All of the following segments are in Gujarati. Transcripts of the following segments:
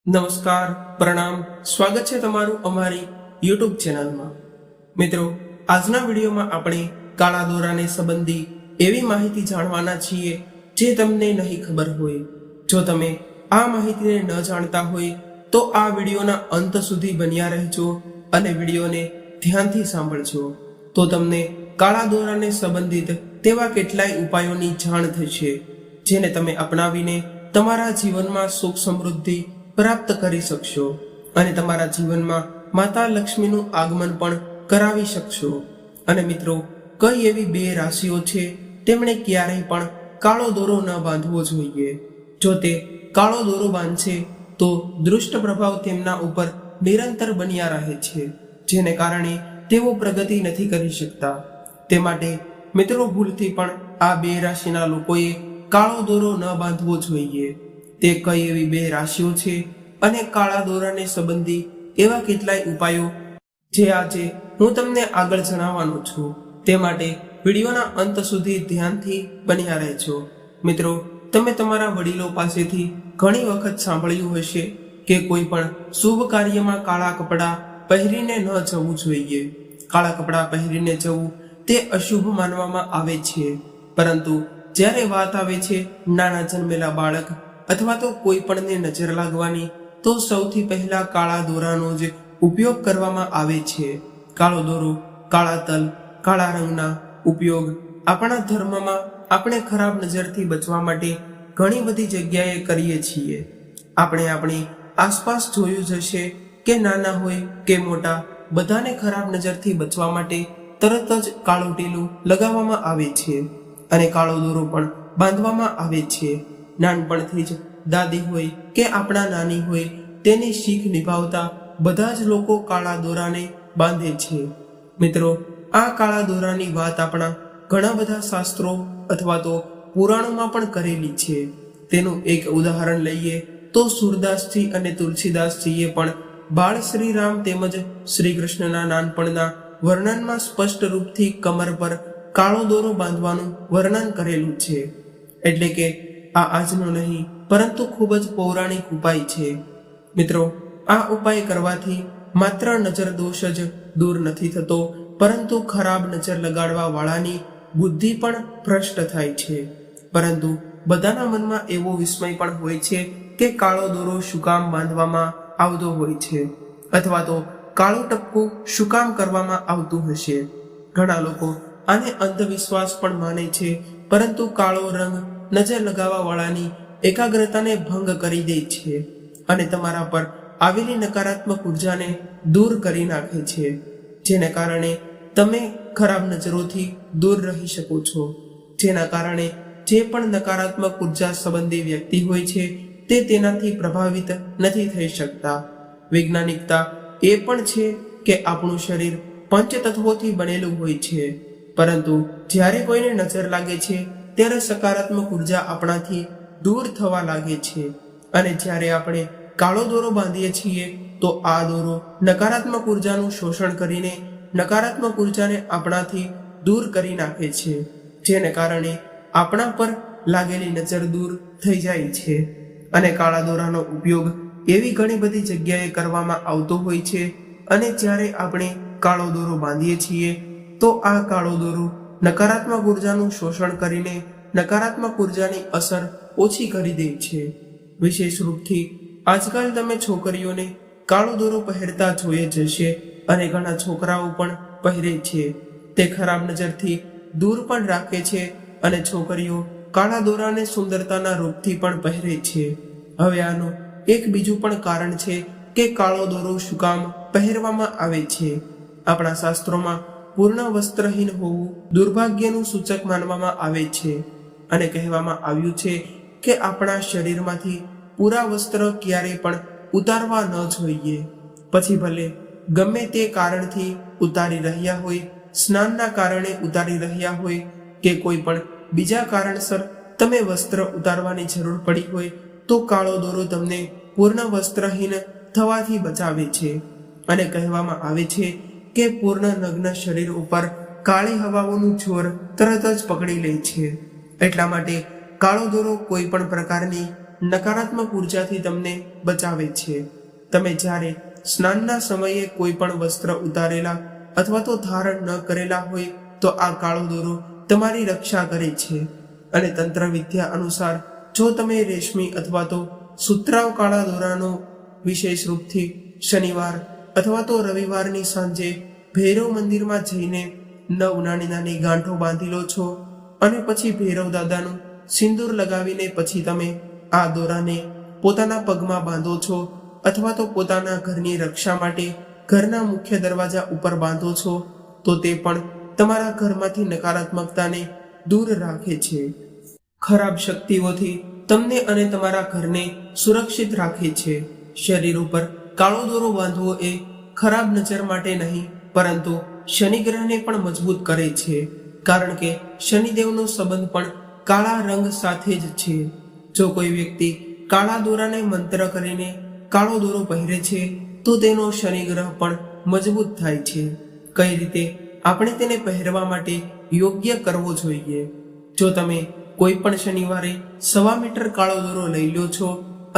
નમસ્કાર, પ્રણામ, સ્વાગત છે તમારું અમારી યુટ્યુબ ચેનલમાં। મિત્રો, આજના વિડીયોમાં આપણે કાળા દોરાને સંબંધી એવી માહિતી જાણવાના છીએ જે તમને નહીં ખબર હોય। જો તમે આ માહિતીને ન જાણતા હોય તો આ વિડીયોના અંત સુધી બન્યા રહેજો અને વિડીયોને ધ્યાનથી સાંભળજો, તો તમને કાળા દોરાને સંબંધિત તેવા કેટલાય ઉપાયોની જાણ થશે જેને તમે અપનાવીને તમારા જીવનમાં સુખ સમૃદ્ધિ પ્રાપ્ત કરી શકશો અને તમારા જીવનમાં માતા લક્ષ્મીનું આગમન પણ કરાવી શકશો। અને મિત્રો, કઈ એવી બે રાશિઓ છે તેમણે ક્યારેય પણ કાળો દોરો ન બાંધવો જોઈએ। જો તે કાળો દોરો બાંધશે તો દુષ્ટ પ્રભાવ તેમના ઉપર નિરંતર બન્યા રહે છે, જેને કારણે તેઓ પ્રગતિ નથી કરી શકતા। તે માટે મિત્રો, ભૂલથી પણ આ બે રાશિના લોકોએ કાળો દોરો ન બાંધવો જોઈએ। તે કઈ એવી બે રાશિઓ છે અને કાળા દોરાને સંબંધી એવા કેટલાય ઉપાયો જે આજે હું તમને આગળ જણાવવાનો છું, તે માટે વિડીયોના અંત સુધી ધ્યાનથી બન્યા રહેજો। મિત્રો, તમે તમારા વડીલો પાસેથી ઘણી વખત સાંભળ્યું હશે કે કોઈ પણ શુભ કાર્યમાં કાળા કપડાં પહેરીને ન જવું જોઈએ। કાળા કપડાં પહેરીને જવું તે અશુભ માનવામાં આવે છે, પરંતુ જ્યારે વાત આવે છે નાના જન્મેલા બાળક અથવા તો કોઈ પણને નજર લાગવાની, તો સૌથી પહેલા કાળા દોરાનો જ ઉપયોગ કરવામાં આવે છે। કાળો દોરો, કાળા તલ, કાળા રંગના ઉપયોગ આપણા ધર્મમાં આપણે ખરાબ નજરથી બચવા માટે ઘણી બધી જગ્યાએ કરીએ છીએ। આપણે આપણી આસપાસ જોયું જ હશે કે નાના હોય કે મોટા, બધાને ખરાબ નજરથી બચવા માટે તરત જ કાળું ટીલું લગાવવામાં આવે છે અને કાળો દોરો પણ બાંધવામાં આવે છે। નાનપણથી જ દાદી હોય કે આપણા નાની હોય, તેની શીખ નિભાવતા બધા જ લોકો કાળા દોરાને બાંધે છે। મિત્રો, આ કાળા દોરાની વાત આપણા ઘણા બધા શાસ્ત્રો અથવા તો પુરાણોમાં પણ કરેલી છે। તેનું એક ઉદાહરણ લઈએ તો સુરદાસજી અને તુલસીદાસજીએ પણ બાળ શ્રી રામ તેમજ શ્રી કૃષ્ણના નાનપણના વર્ણનમાં સ્પષ્ટ રૂપથી કમર પર કાળો દોરો બાંધવાનું વર્ણન કરેલું છે। એટલે કે આ આજનો નહીં પરંતુ ખૂબ જ પૌરાણિક ઉપાય છે। મિત્રો, આ ઉપાય કરવાથી માત્ર નજર દોષ જ દૂર નથી થતો, પરંતુ ખરાબ નજર લગાડવા વાળાની બુદ્ધિ પણ ભ્રષ્ટ થાય છે। પરંતુ બધાના મનમાં એવો વિસ્મય પણ હોય છે કે કાળો દોરો શું કામ બાંધવામાં આવતો હોય છે, અથવા તો કાળું ટપકું શું કામ કરવામાં આવતું હશે। ઘણા લોકો આને અંધવિશ્વાસ પણ માને છે, પરંતુ કાળો રંગ નજર લગાવવા વાળાની એકાગ્રતાને ભંગ કરી દે છે અને તમારા પર આવેલી નકારાત્મક ઉર્જાને દૂર કરી નાખે છે, જેને કારણે તમે ખરાબ નજરોથી દૂર રહી શકો છો। જેના કારણે જે પણ નકારાત્મક ઉર્જા સંબંધી વ્યક્તિ હોય છે તે તેનાથી પ્રભાવિત નથી થઈ શકતા। વૈજ્ઞાનિકતા એ પણ છે કે આપણું શરીર પંચતત્વોથી બનેલું હોય છે, પરંતુ જ્યારે કોઈને નજર લાગે છે ત્યારે સકારાત્મક ઉર્જા આપણાથી દૂર થવા લાગે છે અને જ્યારે આપણે કાળો દોરો બાંધીએ છીએ તો આ દોરો નકારાત્મક ઉર્જાનું શોષણ કરીને નકારાત્મક ઉર્જાને આપણાથી દૂર કરી નાખે છે, જેને કારણે આપણા પર લાગેલી નજર દૂર થઈ જાય છે। અને કાળા દોરાનો ઉપયોગ એવી ઘણી બધી જગ્યાએ કરવામાં આવતો હોય છે અને જ્યારે આપણે કાળો દોરો બાંધીએ છીએ તો આ કાળો દોરો નકારાત્મક ઉર્જાનું શોષણ કરીને નકારાત્મક ઉર્જાની અસર ઓછી કરી દે છે। વિશેષ રૂપથી આજકાલ તમે છોકરીઓને કાળો દોરો પહેરતા જોઈ જ હશે અને ઘણા છોકરાઓ પણ પહેરે છે। તે ખરાબ નજરથી દૂર પણ રાખે છે અને છોકરીઓ કાળા દોરાને સુંદરતાના રૂપથી પણ પહેરે છે। હવે આનું એક બીજું પણ કારણ છે કે કાળો દોરો શું કામ પહેરવામાં આવે છે। આપણા શાસ્ત્રોમાં પૂર્ણ વસ્ત્રહીન હોવું દુર્ભાગ્યનું સૂચક માનવામાં આવે છે અને કહેવામાં આવ્યું છે કે આપણા શરીરમાંથી પૂરા વસ્ત્ર ક્યારેય પણ ઉતારવા ન જોઈએ। પછી ભલે ગમે તે કારણથી ઉતારી રહ્યા હોય, સ્નાનના કારણે ઉતારી રહ્યા હોય કે કોઈ પણ બીજા કારણસર તમે વસ્ત્ર ઉતારવાની જરૂર પડી હોય, તો કાળો દોરો તમને પૂર્ણ વસ્ત્રહીન થવાથી બચાવે છે અને કહેવામાં આવે છે કે પૂર્ણ નગ્ન શરીર ઉપર કાળી હવાઓનું જોર તરત જ પકડી લે છે। એટલા માટે કાળો દોરો કોઈ પણ પ્રકારની નકારાત્મક ઉર્જાથી તમને બચાવે છે. તમે જ્યારે સ્નાનના સમયે કોઈ પણ વસ્ત્ર ઉતારેલા અથવા તો ધારણ ન કરેલા હોય તો આ કાળો દોરો તમારી રક્ષા કરે છે. અને તંત્ર વિદ્યા અનુસાર જો તમે રેશમી અથવા તો સુતરાઉ કાળા દોરાનો વિશેષ રૂપથી શનિવાર અથવા તો રવિવારની સાંજે ભૈરવ મંદિરમાં જઈને 9 નાની નાની ગાંઠો બાંધી લો છો અને પછી ભૈરવ દાદાનું સિંદૂર લગાવીને પછી તમે આ દોરાને પોતાના પગમાં બાંધો છો અથવા તો પોતાના ઘરની રક્ષા માટે ઘરના મુખ્ય દરવાજા ઉપર બાંધો છો તો તે પણ તમારા ઘરમાંથી નકારાત્મકતાને દૂર રાખે છે. ખરાબ શક્તિઓથી તમને અને તમારા ઘરને સુરક્ષિત રાખે છે. શરીર ઉપર કાળો દોરો બાંધવો એ ખરાબ નજર માટે નહીં પરંતુ શનિ ગ્રહને પણ મજબૂત કરે છે, કારણ કે શનિદેવનો સંબંધ પણ કાળા રંગ સાથે જ છે. જો કોઈ વ્યક્તિ કાળા દોરાને મંત્ર કરીને કાળો દોરો પહેરે છે તો તેનો શનિ ગ્રહ પણ મજબૂત થાય છે. કઈ રીતે આપણે તેને પહેરવા માટે યોગ્ય કરવો જોઈએ? જો તમે કોઈ પણ શનિવારે 1.25 મીટર કાળો દોરો લઈ લો છો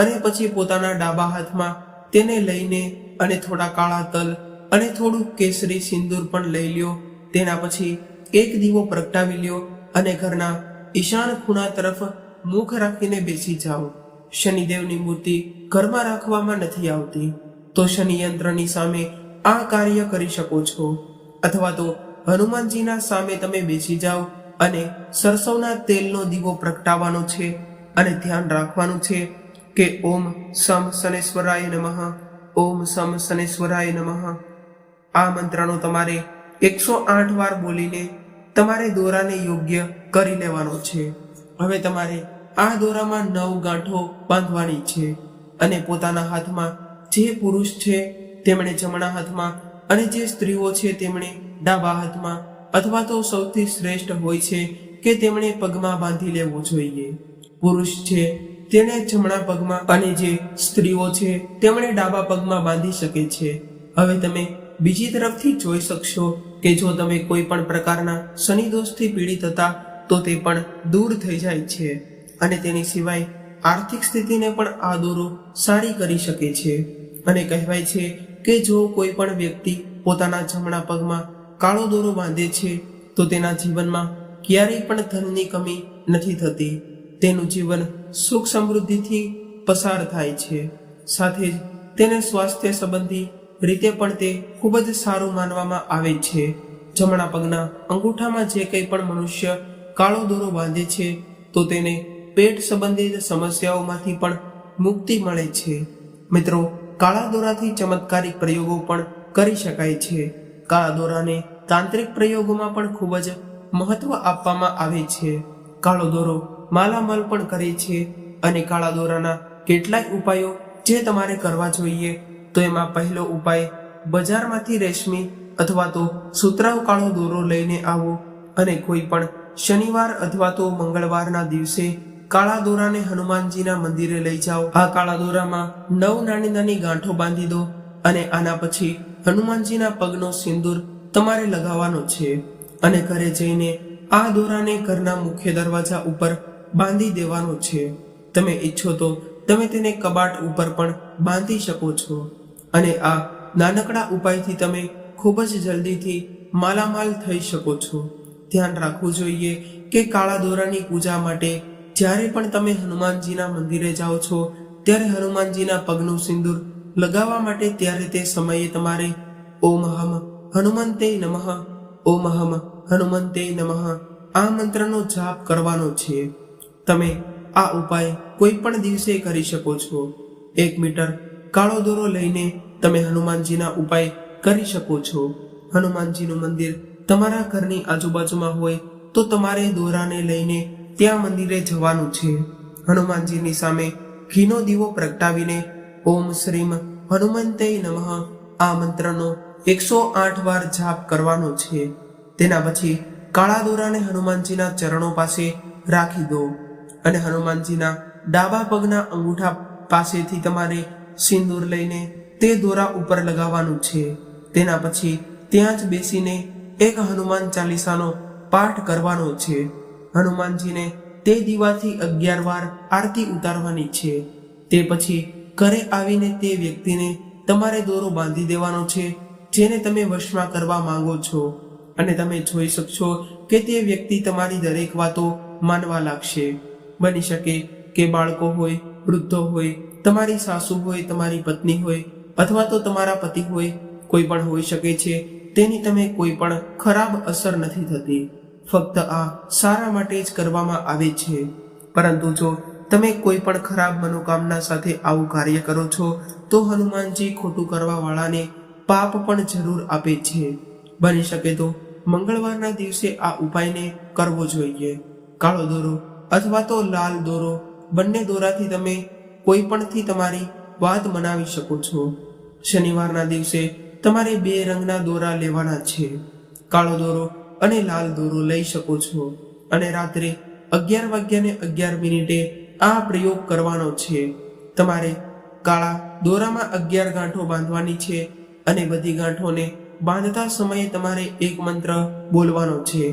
અને પછી પોતાના ડાબા હાથમાં તેને લઈને અને થોડા કાળા તલ અને થોડું કેસરી સિંદૂર પણ લઈ લ્યો. તેના પછી એક દીવો પ્રગટાવી લ્યો અને ઘરના ઈશાન ખૂણા તરફ મુખ રાખીને બેસી જાઓ. શનિદેવની મૂર્તિ ઘરમાં રાખવામાં નથી આવતી, તો શનિ યંત્રની સામે આ કાર્ય કરી શકો છો. અથવા તો હનુમાનજીના સામે તમે બેસી જાઓ અને સરસવના તેલનો દીવો પ્રગટાવવાનો છે અને ધ્યાન રાખવાનું છે કે ઓમ સમ શનેશ્વરાય નમઃ, ઓમ સમ શનેશ્વરાય નમઃ. આ મંત્રનો તમારે 108 વાર બોલીને તમારે દોરાને યોગ્ય કરી લેવાનો છે. હવે તમારે આ દોરામાં 9 ગાંઠો બાંધવાની છે અને પોતાના હાથમાં, જે પુરુષ છે તેમણે જમણા હાથમાં અને જે સ્ત્રીઓ છે તેમણે ડાબા હાથમાં, અથવા તો સૌથી શ્રેષ્ઠ હોય છે કે તેમણે પગમાં બાંધી લેવો જોઈએ. પુરુષ છે તેણે જમણા પગમાં અને જે સ્ત્રીઓ છે તેમણે ડાબા પગમાં બાંધી શકે છે. હવે તમે બીજી તરફથી જોઈ શકશો કે જો તમે કોઈ પણ પ્રકારના શનિ દોષથી પીડિત હતા તો તે પણ દૂર થઈ જાય છે. અને તેની સિવાય આર્થિક સ્થિતિને પણ આ દોરો સારી કરી શકે છે. અને કહેવાય છે કે જો કોઈ પણ વ્યક્તિ પોતાના જમણા પગમાં કાળો દોરો બાંધે છે તો તેના જીવનમાં ક્યારેય પણ ધનની કમી નથી થતી. તેનું જીવન સુખ સમૃદ્ધિથી પસાર થાય છે. સાથે જ તેને સ્વાસ્થ્ય સંબંધી રીતે પણ તે ખૂબ જ સારું માનવામાં આવે છે. જમણા પગના અંગૂઠામાં જે કંઈ પણ મનુષ્ય કાળો દોરો બાંધે છે તો તેને પેટ સંબંધિત સમસ્યાઓમાંથી પણ મુક્તિ મળે છે. મિત્રો, કાળા દોરાથી ચમત્કારિક પ્રયોગો પણ કરી શકાય છે. કાળા દોરાને તાંત્રિક પ્રયોગોમાં પણ ખૂબ જ મહત્વ આપવામાં આવે છે. કાળો દોરો માલામાલ પણ કરે છે. અને કાળા દોરાના કેટલાય ઉપાયો જે તમારે કરવા જોઈએ, તો એમાં પહેલો ઉપાય, બજારમાંથી રેશમી અથવા તો સુતરાઉ કાળો દોરો લઈને આવો અને કોઈ પણ શનિવાર અથવા તો મંગળવારના દિવસે કાળા દોરાને હનુમાનજીના મંદિરે લઈ જાઓ. આ કાળા દોરામાં 9 નાની નાની ગાંઠો બાંધી દો અને આના પછી હનુમાનજીના પગનો સિંદૂર તમારે લગાવવાનો છે અને ઘરે જઈને આ દોરાને ઘરના મુખ્ય દરવાજા ઉપર બાંધી દેવાનો છે. તમે ઈચ્છો તો તમે તેને કબાટ ઉપર પણ બાંધી શકો છો. અને આ નાનકડા ઉપાયથી તમે ખૂબ જ જલ્દીથી માલામાલ થઈ શકો છો. ધ્યાન રાખવું જોઈએ કે કાળા દોરાની પૂજા માટે જ્યારે પણ તમે હનુમાનજીના મંદિરે જાઓ છો ત્યારે હનુમાનજીના પગનું સિંદૂર લગાવવા માટે ત્યારે તે સમયે તમારે ઓમ હમ હનુમંતે નમઃ, ઓમ હમ હનુમંતે નમઃ આ મંત્રનો જાપ કરવાનો છે. તમે આ ઉપાય કોઈ પણ દિવસે કરી શકો છો. 1 મીટર કાળો દોરો લઈને તમે હનુમાનજીના ઉપાય કરી શકો છો. હનુમાનજીનું મંદિર તમારા ઘરની આજુબાજુમાં હોય તો તમારે દોરાને લઈને ત્યાં મંદિરે જવાનું છે. હનુમાનજીની સામે ઘીનો દીવો પ્રગટાવીને ઓમ શ્રીમ હનુમંતે નમઃ આ મંત્રનો 108 વાર જાપ કરવાનો છે. તેના પછી કાળા દોરાને હનુમાનજીના ચરણો પાસે રાખી દો અને હનુમાનજીના ડાબા પગના અંગૂઠા પાસેથી તમારે સિંદૂર લઈને તે દોરા ઉપર લગાવવાનું છે. તેના પછી ત્યાં જ બેસીને એક હનુમાન ચાલીસાનો પાઠ કરવાનો છે. હનુમાનજીને તે દીવાથી 11 વાર આરતી ઉતારવાની છે. તે પછી ઘરે આવીને તે વ્યક્તિને તમારે દોરો બાંધી દેવાનો છે જેને તમે વશમાં કરવા માંગો છો. અને તમે જોઈ શકશો કે તે વ્યક્તિ તમારી દરેક વાતો માનવા લાગશે. બની શકે કે બાળકો હોય, વૃદ્ધો હોય, તમારી સાસુ હોય, તમારી પત્ની હોય, અથવા તો તમારા પતિ હોય, કોઈ પણ હોઈ શકે છે. તેની તમે કોઈ પણ ખરાબ અસર નથી થતી. ફક્ત આ સારા માટે જ કરવામાં આવે છે. પરંતુ જો તમે કોઈ પણ ખરાબ મનોકામના સાથે આવું કાર્ય કરો છો તો હનુમાનજી ખોટું કરવા વાળાને પાપ પણ જરૂર આપે છે. બની શકે તો મંગળવારના દિવસે આ ઉપાયને કરવો જોઈએ. કાળો દોરો અથવા તો લાલ દોરો, બંને દોરાથી તમે કોઈ પણથી તમારી વાત મનાવી શકો છો. શનિવારના દિવસે તમારે 2 રંગના દોરા લેવાના છે. કાળો દોરો અને લાલ દોરો લઈ શકો છો અને રાત્રે 11:11 આ પ્રયોગ કરવાનો છે. તમારે કાળા દોરામાં 11 ગાંઠો બાંધવાની છે અને બધી ગાંઠોને બાંધતા સમયે તમારે એક મંત્ર બોલવાનો છે.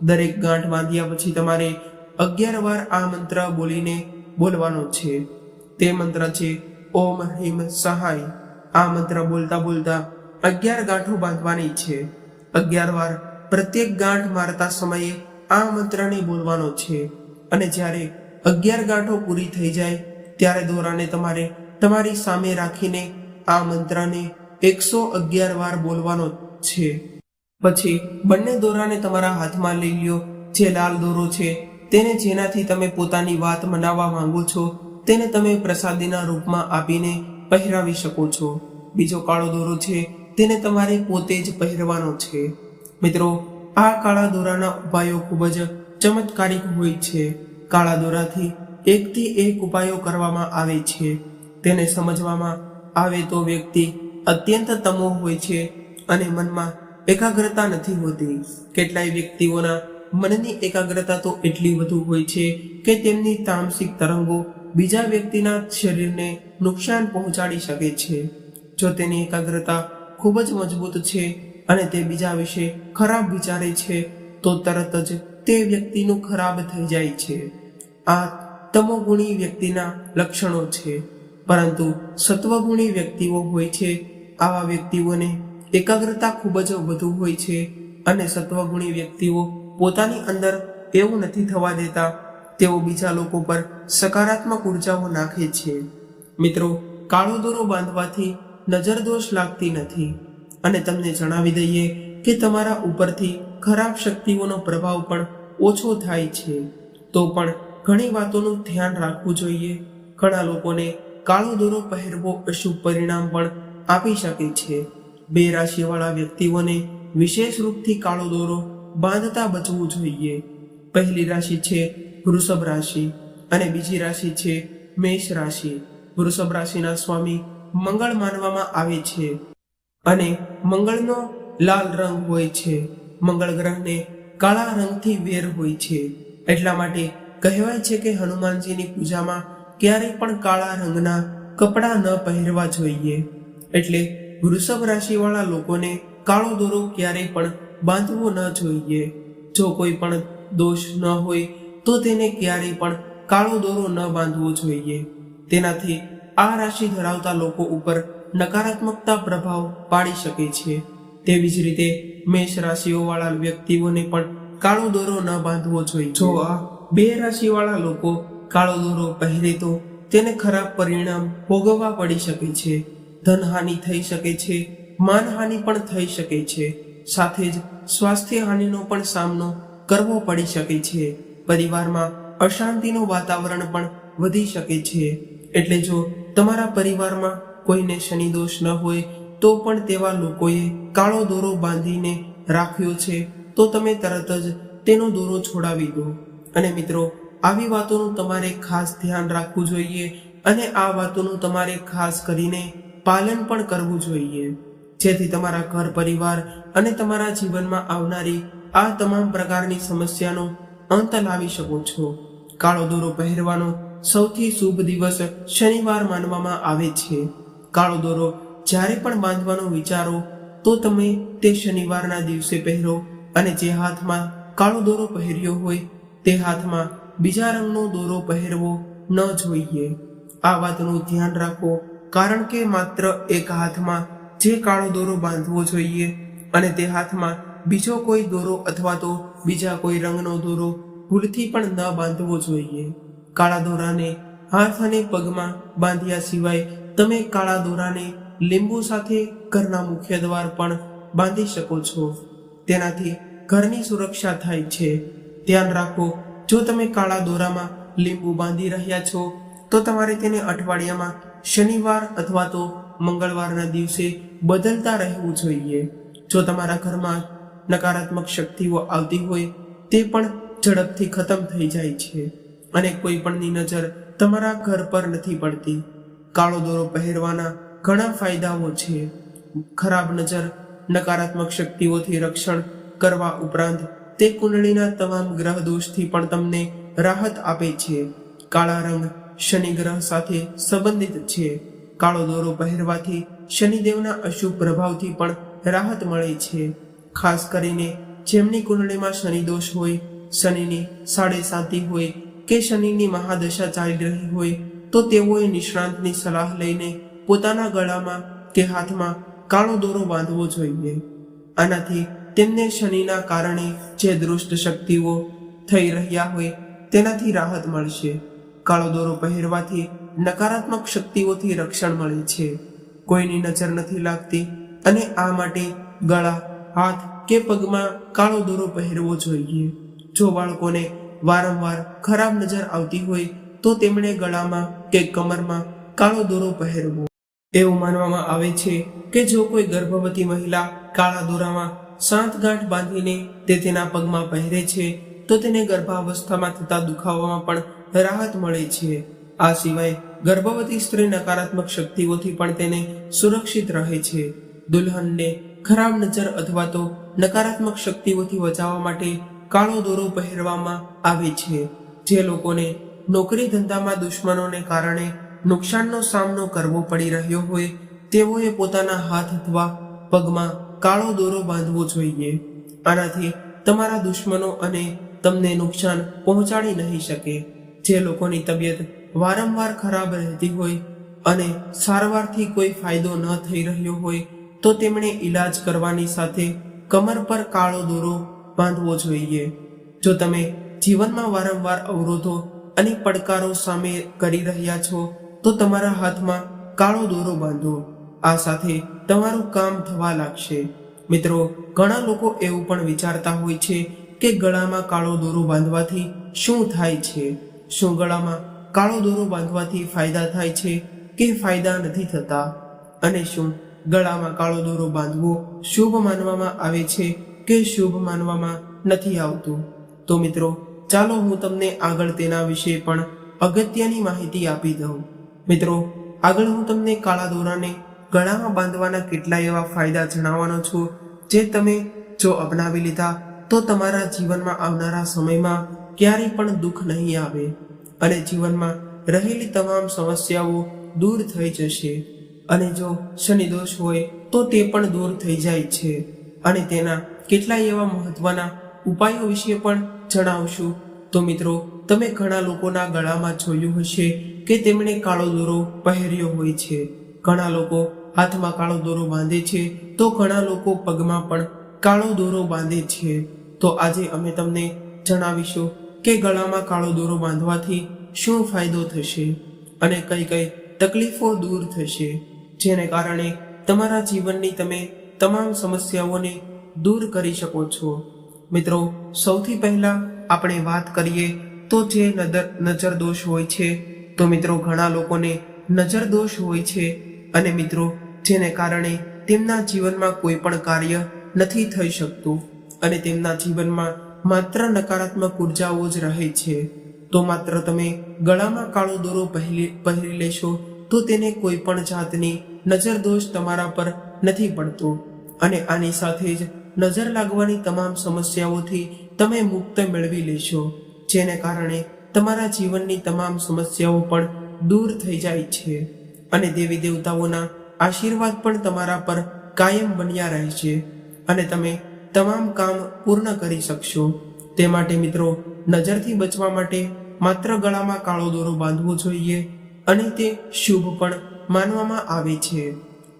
દરેક ગાંઠ બાંધ્યા પછી તમારે 11 વાર આ મંત્ર બોલીને બોલવાનો છે. તે મંત્ર છે ઓમ હ્રીમ સહાય. આ મંત્ર બોલતા બોલતા 11 ગાંઠો બાંધવાની છે. 11 વાર પ્રત્યેક ગાંઠ મારતા સમયે આ મંત્રને બોલવાનો છે. અને જ્યારે 11 ગાંઠો પૂરી થઈ જાય ત્યારે દોરાને તમારે તમારી સામે રાખીને આ મંત્રને 111 વાર બોલવાનો છે. પછી બંને દોરાને તમારા હાથમાં લઈ લ્યો. જે લાલ દોરો છે તેને જેનાથી તમે પોતાની વાત મનાવવા માંગો છો તેને તમે પ્રસાદીના રૂપમાં આપીને પહેરાવી શકો છો. બીજો કાળો દોરો છે તેને તમારે પોતે જ પહેરવાનો છે. મિત્રો, આ કાળા દોરાના ઉપાયો ખૂબ જ ચમત્કારિક હોય છે. કાળા દોરાથી 1 થી 1 ઉપાયો કરવામાં આવે છે. તેને સમજવામાં આવે તો વ્યક્તિ અત્યંત તમો હોય છે અને મનમાં એકાગ્રતા નથી હોતી. કેટલાય વ્યક્તિઓના મનની એકાગ્રતા તો એટલી વધુ હોય છે કે તેમની તામસિક તરંગો બીજા વ્યક્તિના શરીરને નુકસાન પહોંચાડી શકે છે. જો તેની એકાગ્રતા ખૂબ જ મજબૂત છે અને તે બીજા વિશે ખરાબ વિચારે છે તો તરત જ તે વ્યક્તિનું ખરાબ થઈ જાય છે. આ તમોગુણી વ્યક્તિના લક્ષણો છે. પરંતુ સત્વગુણી વ્યક્તિઓ હોય છે. આવા વ્યક્તિઓને એકાગ્રતા ખૂબ જ વધુ હોય છે અને સત્વગુણી વ્યક્તિઓ પોતાની અંદર એવું નથી થવા દેતા. તેઓ બીજા લોકો પર સકારાત્મક ઉર્જાઓ નાખે છે. મિત્રો, કાળો દોરો બાંધવાથી નજર દોષ લાગતી નથી. અને તમને જણાવી દઈએ કે તમારા ઉપરથી ખરાબ શક્તિઓનો પ્રભાવ પણ ઓછો થાય છે. તો પણ ઘણી વાતોનું ધ્યાન રાખવું જોઈએ. ઘણા લોકોને કાળો દોરો પહેરવો અશુભ પરિણામ પણ આપી શકે છે. 2 રાશિવાળા વ્યક્તિઓને વિશેષ રૂપથી કાળો દોરો બાંધતા બચવું જોઈએ. પહેલી રાશિ છે વૃષભ રાશિ અને બીજી રાશિ છે મેષ રાશિ. વૃષભ રાશિના સ્વામી મંગળ માનવામાં આવે છે અને મંગળનો લાલ રંગ હોય છે. મંગળ ગ્રહને કાળા રંગથી વેર હોય છે. એટલા માટે કહેવાય છે કે હનુમાનજીની પૂજામાં ક્યારેય પણ કાળા રંગના કપડાં ન પહેરવા જોઈએ. એટલે વૃષભ રાશિવાળા લોકોને કાળો દોરો ક્યારેય પણ બાંધવો ન જોઈએ. જો કોઈ પણ દોષ ન હોય તો તેને ક્યારેય પણ કાળો દોરો ન બાંધવો જોઈએ. તેનાથી આ રાશિ ધરાવતા લોકો ઉપર નકારાત્મકતા પ્રભાવ પાડી શકે છે. તેવી જ રીતે મેષ રાશિઓવાળા વ્યક્તિઓને પણ કાળો દોરો ન બાંધવો જોઈએ. જો આ 2 રાશિવાળા લોકો કાળો દોરો પહેરે તો તેને ખરાબ પરિણામ ભોગવવા પડી શકે છે. ધનહાનિ થઈ શકે છે, માનહાનિ પણ થઈ શકે છે. સાથે જ સ્વાસ્થ્ય હાનિનો પણ સામનો કરવો પડી શકે છે. પરિવારમાં અશાંતિનું વાતાવરણ પણ વધી શકે છે. એટલે જો તમારા પરિવારમાં કોઈને શનિ દોષ ન હોય તો પણ તેવા લોકોએ કાળો દોરો બાંધીને રાખ્યો છે તો તમે તરત જ તેનો દોરો છોડાવી દો. અને મિત્રો, આવી વાતોનું તમારે ખાસ ધ્યાન રાખવું જોઈએ અને આ વાતોનું તમારે ખાસ કરીને પાલન પણ કરવું જોઈએ, જેથી તમારા ઘર પરિવાર અને તમારા જીવનમાં આવનારી આ તમામ પ્રકારની સમસ્યાનો અંત લાવી શકો છો. કાળો દોરો પહેરવાનો સૌથી શુભ દિવસ શનિવાર માનવામાં આવે છે. કાળો દોરો જ્યારે પણ બાંધવાનો વિચારો તો તમે તે શનિવારના દિવસે પહેરો અને જે હાથમાં કાળો દોરો પહેર્યો હોય તે હાથમાં બીજા રંગનો દોરો પહેરવો ન જોઈએ. આ વાતનું ધ્યાન રાખો, કારણ કે માત્ર એક હાથમાં જે કાળો દોરો બાંધવો જોઈએ અને તે હાથમાં બીજો કોઈ દોરો અથવા તો બીજા કોઈ રંગનો દોરો ભૂલથી પણ ન બાંધવો જોઈએ. કાળા દોરાને હાથ અને પગમાં બાંધ્યા સિવાય તમે કાળા દોરાને લીંબુ સાથે ઘરના મુખ્ય દ્વાર પણ બાંધી શકો છો. તેનાથી ઘરની સુરક્ષા થાય છે. ધ્યાન રાખો, જો તમે કાળા દોરામાં લીંબુ બાંધી રહ્યા છો તો તમારે તેને અઠવાડિયામાં શનિવાર અથવા તો મંગળવારના દિવસે બદલતા રહેવું જોઈએ. જો તમારા ઘરમાં નકારાત્મક શક્તિઓ આવતી હોય તે પણ ઝડપથી ખતમ થઈ જાય છે અને કોઈ પણની નજર તમારા ઘર પર નથી પડતી. કાળો દોરો પહેરવાના ઘણા ફાયદાઓ છે. ખરાબ નજર નકારાત્મક શક્તિઓથી રક્ષણ કરવા ઉપરાંત તે કુંડળીના તમામ ગ્રહ દોષથી પણ તમને રાહત આપે છે. કાળા રંગ શનિ ગ્રહ સાથે સંબંધિત છે. કાળો દોરો પહેરવાથી શનિદેવના અશુભ પ્રભાવથી પણ રાહત મળે છે. ખાસ કરીને જેમની કુંડળીમાં શનિ દોષ હોય, શનિની સાડે સાતી હોય કે શનિની મહાદશા ચાલી રહી હોય તો તેઓએ નિષ્ણાંતની સલાહ લઈને પોતાના ગળામાં કે હાથમાં કાળો દોરો બાંધવો જોઈએ. આનાથી તેમને શનિના કારણે જે દુષ્ટ શક્તિઓ થઈ રહ્યા હોય તેનાથી રાહત મળશે. કાળો દોરો પહેરવાથી નકારાત્મક શક્તિઓથી રક્ષણ મળે છે. કોઈની નજર નથી લાગતી અને આ માટે ગળા, હાથ કે પગમાં કાળો દોરો પહેરવો જોઈએ. જો બાળકોને વારંવાર ખરાબ નજર આવતી હોય તો તેમણે ગળામાં કે કમરમાં કાળો દોરો પહેરવો. એવું માનવામાં આવે છે કે જો કોઈ ગર્ભવતી મહિલા કાળા દોરામાં સાંઠગાંઠ બાંધીને તે તેના પગમાં પહેરે છે તો તેને ગર્ભાવસ્થામાં થતા દુખાવામાં પણ રાહત મળે છે. આ સિવાય ગર્ભવતી સ્ત્રી નકારાત્મક શક્તિઓથી પણ તેને સુરક્ષિત રહે છે. દુલ્હનને ખરાબ નજર અથવા તો નકારાત્મક શક્તિઓથી બચાવવા માટે કાળો દોરો પહેરવામાં આવે છે. જે લોકોને નોકરી ધંધામાં દુશ્મનોને કારણે નુકસાનનો સામનો કરવો પડી રહ્યો હોય તેઓએ પોતાના હાથ અથવા પગમાં કાળો દોરો બાંધવો જોઈએ. આનાથી તમારા દુશ્મનો અને તમને નુકસાન પહોંચાડી નહીં શકે. જે લોકોની તબિયત વારંવાર ખરાબ રહેતી હોય અને સારવારથી કોઈ ફાયદો ન થઈ રહ્યો હોય તો તેમણે ઈલાજ કરવાની સાથે કમર પર કાળો દોરો બાંધવો જોઈએ. જો તમે જીવનમાં વારંવાર અવરોધો અને પડકારો સામે કરી રહ્યા છો તો તમારા હાથમાં કાળો દોરો બાંધો. આ સાથે તમારું કામ થવા લાગશે. મિત્રો, ઘણા લોકો એવું પણ વિચારતા હોય છે કે ગળામાં કાળો દોરો બાંધવાથી શું થાય છે? શું ગળામાં કાળો દોરો બાંધવાથી ફાયદા થાય છે કે ફાયદા નથી થતા? અને શું ગળામાં કાળો દોરો બાંધવો શુભ માનવામાં આવે છે કે શુભ માનવામાં નથી આવતું? તો મિત્રો, ચાલો હું તમને આગળ તેના વિશે પણ અગત્યની માહિતી આપી દઉં. મિત્રો, આગળ હું તમને કાળા દોરાને ગળામાં બાંધવાના કેટલાય એવા ફાયદા જણાવવાનો છું જે તમે જો અપનાવી લીધા તો તમારા જીવનમાં આવનારા સમયમાં ક્યારેય પણ દુઃખ નહીં આવે અને જીવનમાં રહેલી તમામ સમસ્યાઓ દૂર થઈ જશે. અને જો શનિ દોષ હોય તો તે પણ દૂર થઈ જાય છે. અને તેના કેટલાય એવા મહત્વના ઉપાયો વિશે પણ જણાવશું. તો મિત્રો, તમે ઘણા લોકોના ગળામાં જોયું હશે કે તેમણે કાળો દોરો પહેર્યો હોય છે. ઘણા લોકો હાથમાં કાળો દોરો બાંધે છે તો ઘણા લોકો પગમાં પણ કાળો દોરો બાંધે છે. તો આજે અમે તમને જણાવીશું કે ગળામાં કાળો દોરો બાંધવાથી શું ફાયદો થશે અને કઈ કઈ તકલીફો દૂર થશે, જેને કારણે તમારા જીવનની તમે તમામ સમસ્યાઓને દૂર કરી શકો છો. મિત્રો, સૌથી પહેલા આપણે વાત કરીએ તો જે નજર દોષ હોય છે, તો મિત્રો ઘણા લોકોને નજર દોષ હોય છે અને મિત્રો જેને કારણે તેમના જીવનમાં કોઈ પણ કાર્ય નથી થઈ શકતું અને તેમના જીવનમાં માત્ર નકારાત્મક ઉર્જાઓ જ રહે છે. તો માત્ર તમે ગળામાં કાળો દોરો પહેરી લેશો તો તેને કોઈ પણ જાતની નજર દોષ તમારા પર નથી પડતો અને આની સાથે જ નજર લાગવાની તમામ સમસ્યાઓથી તમે મુક્ત મેળવી લેશો, જેને કારણે તમારા જીવનની તમામ સમસ્યાઓ પણ દૂર થઈ જાય છે અને દેવી દેવતાઓના આશીર્વાદ પણ તમારા પર કાયમ બન્યા રહેશે અને તમે તમામ કામ પૂર્ણ કરી શકશો. તે માટે મિત્રો, નજરથી બચવા માટે માત્ર ગળામાં કાળો દોરો બાંધવો જોઈએ અને તે શુભ પણ માનવામાં આવે છે.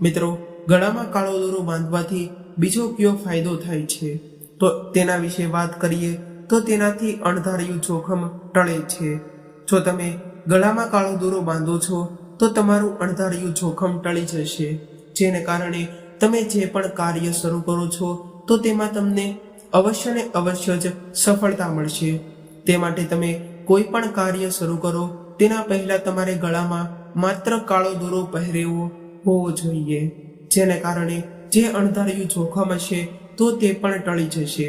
મિત્રો, ગળામાં કાળો દોરો બાંધવાથી બીજો કયો ફાયદો થાય છે તો તેના વિશે વાત કરીએ તો તેનાથી અણધાર્યું જોખમ ટળે છે. જો તમે ગળામાં કાળો દોરો બાંધો છો તો તમારું અણધાર્યું જોખમ ટળી જશે, જેને કારણે તમે જે પણ કાર્ય શરૂ કરો છો તો તેમાં તમને અવશ્ય ને અવશ્ય જ સફળતા મળશે. તે માટે તમે કોઈ પણ કાર્ય શરૂ કરો તેના પહેલા તમારે ગળામાં માત્ર કાળો દોરો પહેરેવો હોવો જોઈએ, જેને કારણે જે અણધાર્યું જોખમ હશે તો તે પણ ટળી જશે.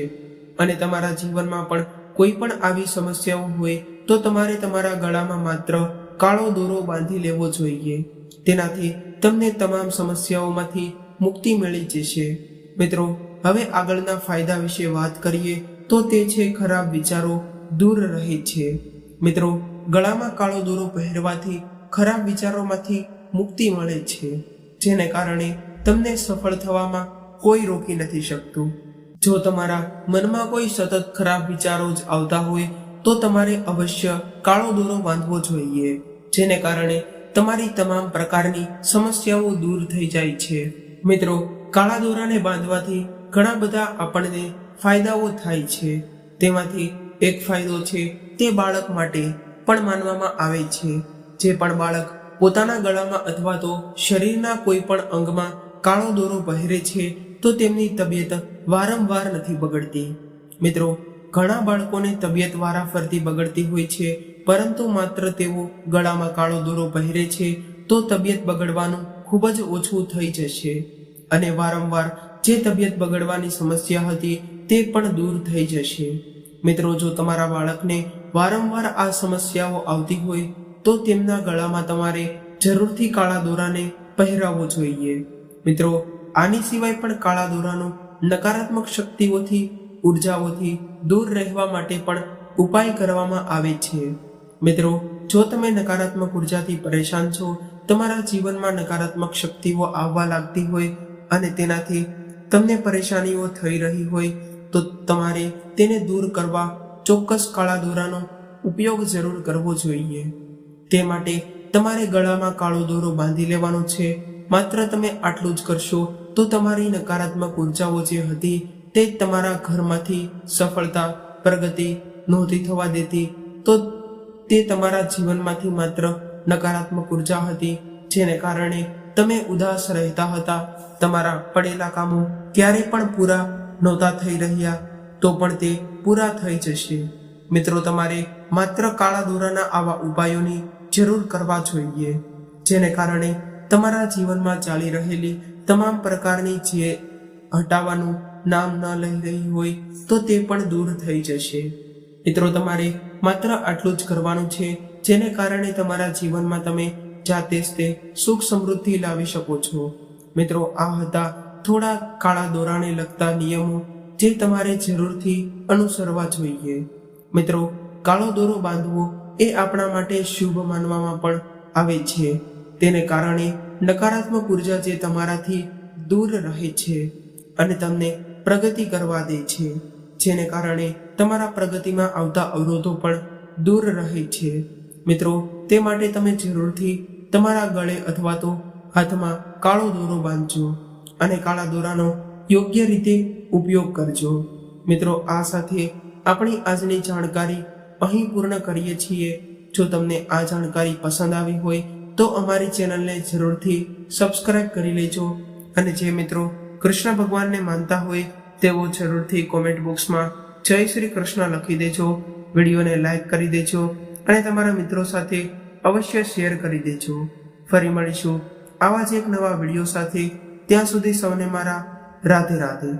અને તમારા જીવનમાં પણ કોઈ પણ આવી સમસ્યાઓ હોય તો તમારે તમારા ગળામાં માત્ર કાળો દોરો બાંધી લેવો જોઈએ. તેનાથી તમને તમામ સમસ્યાઓમાંથી મુક્તિ મળી જશે. મિત્રો, હવે આગળના ફાયદા વિશે વાત કરીએ તો તે છે ખરાબ વિચારો દૂર રહે છે. મિત્રો, ગળામાં કાળો દોરો પહેરવાથી ખરાબ વિચારોમાંથી મુક્તિ મળે છે, જેને કારણે તમને સફળ થવામાં કોઈ રોકી નથી શકતું. જો તમારા મનમાં કોઈ સતત ખરાબ વિચારો જ આવતા હોય તો તમારે અવશ્ય કાળો દોરો બાંધવો જોઈએ, જેને કારણે તમારી તમામ પ્રકારની સમસ્યાઓ દૂર થઈ જાય છે. મિત્રો, કાળા દોરાને બાંધવાથી ઘણા બધા આપણને ફાયદાઓ થાય છે. તેમાંથી એક ફાયદો છે તે બાળક માટે પણ માનવામાં આવે છે. જે પણ બાળક પોતાના ગળામાં અથવા તો શરીરના કોઈ પણ અંગમાં કાળો દોરો પહેરે છે તો તેમની તબિયત વારંવાર નથી બગડતી. મિત્રો, ઘણા બાળકોને તબિયત વારાફરતી બગડતી હોય છે, પરંતુ માત્ર તેઓ ગળામાં કાળો દોરો પહેરે છે તો તબિયત બગડવાનું ખૂબ જ ઓછું થઈ જશે અને વારંવાર જે તબિયત બગડવાની સમસ્યા હતી તે પણ દૂર થઈ જશે. મિત્રો, જો તમારા બાળકને વારંવાર આ સમસ્યાઓ આવતી હોય તો તેમના ગળામાં તમારે જરૂરથી કાળા દોરાને પહેરાવવો જોઈએ. મિત્રો, આની સિવાય પણ કાળા દોરાનો નકારાત્મક શક્તિઓથી, ઉર્જાઓથી દૂર રહેવા માટે પણ ઉપાય કરવામાં આવે છે. મિત્રો, જો તમે નકારાત્મક ઉર્જાથી પરેશાન છો, તમારા જીવનમાં નકારાત્મક શક્તિઓ આવવા લાગતી હોય અને તેનાથી તમને પરેશાનીઓ થઈ રહી હોય તો તમારે તેને દૂર કરવા ચોક્કસ કાળા દોરાનો ઉપયોગ જરૂર કરવો જોઈએ. તે માટે તમારે ગળામાં કાળો દોરો બાંધી લેવાનો છે. માત્ર તમે આટલું જ કરશો તો તમારી નકારાત્મક ઉર્જાઓ જે હતી તે તમારા ઘરમાંથી સફળતા, પ્રગતિ નહોતી થવા દેતી, તો તે તમારા જીવનમાંથી માત્ર નકારાત્મક ઉર્જા હતી, જેને કારણે તમે ઉદાસ રહેતા હતા. તમારા પડેલા કામો ક્યારે પણ પૂરા નહોતા થઈ રહ્યા તો પણ તે પૂરા થઈ જશે. મિત્રો, તમારે માત્ર કાળા દોરાના આવા ઉપાયોની જરૂર કરવા જોઈએ, જેને કારણે તમારા જીવનમાં ચાલી રહેલી તમામ પ્રકારની જે હટાવવાનું નામ ન લઈ રહી હોય તો તે પણ દૂર થઈ જશે. મિત્રો, તમારે માત્ર આટલું જ કરવાનું છે, જેને કારણે તમારા જીવનમાં તમે જાતે જ તે સુખ સમૃદ્ધિ લાવી શકો છો. મિત્રો, આ હતા થોડા કાળા દોરાને લગતા નિયમો જે તમારે જરૂરથી અનુસરવા જોઈએ. મિત્રો, કાળો દોરો બાંધવો એ આપણા માટે શુભ માનવામાં પણ આવે છે. તેને કારણે નકારાત્મક ઉર્જા જે તમારાથી દૂર રહે છે અને તમને પ્રગતિ કરવા દે છે, જેને કારણે તમારા પ્રગતિમાં આવતા અવરોધો પણ દૂર રહે છે. મિત્રો, તે માટે તમે જરૂરથી તમારા ગળે અથવા તો હાથમાં કાળો દોરો બાંધજો અને કાળા દોરાનો યોગ્ય રીતે ઉપયોગ કરજો. મિત્રો, આ સાથે આપણી આજની જાણકારી અહીં પૂર્ણ કરીએ છીએ. જો તમને આ જાણકારી પસંદ આવી હોય તો અમારી ચેનલને જરૂરથી સબસ્ક્રાઇબ કરી લેજો અને જે મિત્રો કૃષ્ણ ભગવાનને માનતા હોય તેઓ જરૂરથી કોમેન્ટ બોક્સમાં જય શ્રી કૃષ્ણ લખી દેજો. વિડીયોને લાઈક કરી દેજો અને તમારા મિત્રો સાથે અવશ્ય શેર કરી દેજો. ફરી મળીશું આવા જ એક નવા વિડીયો સાથે. ત્યાં સુધી સૌને મારા રાધે રાધે.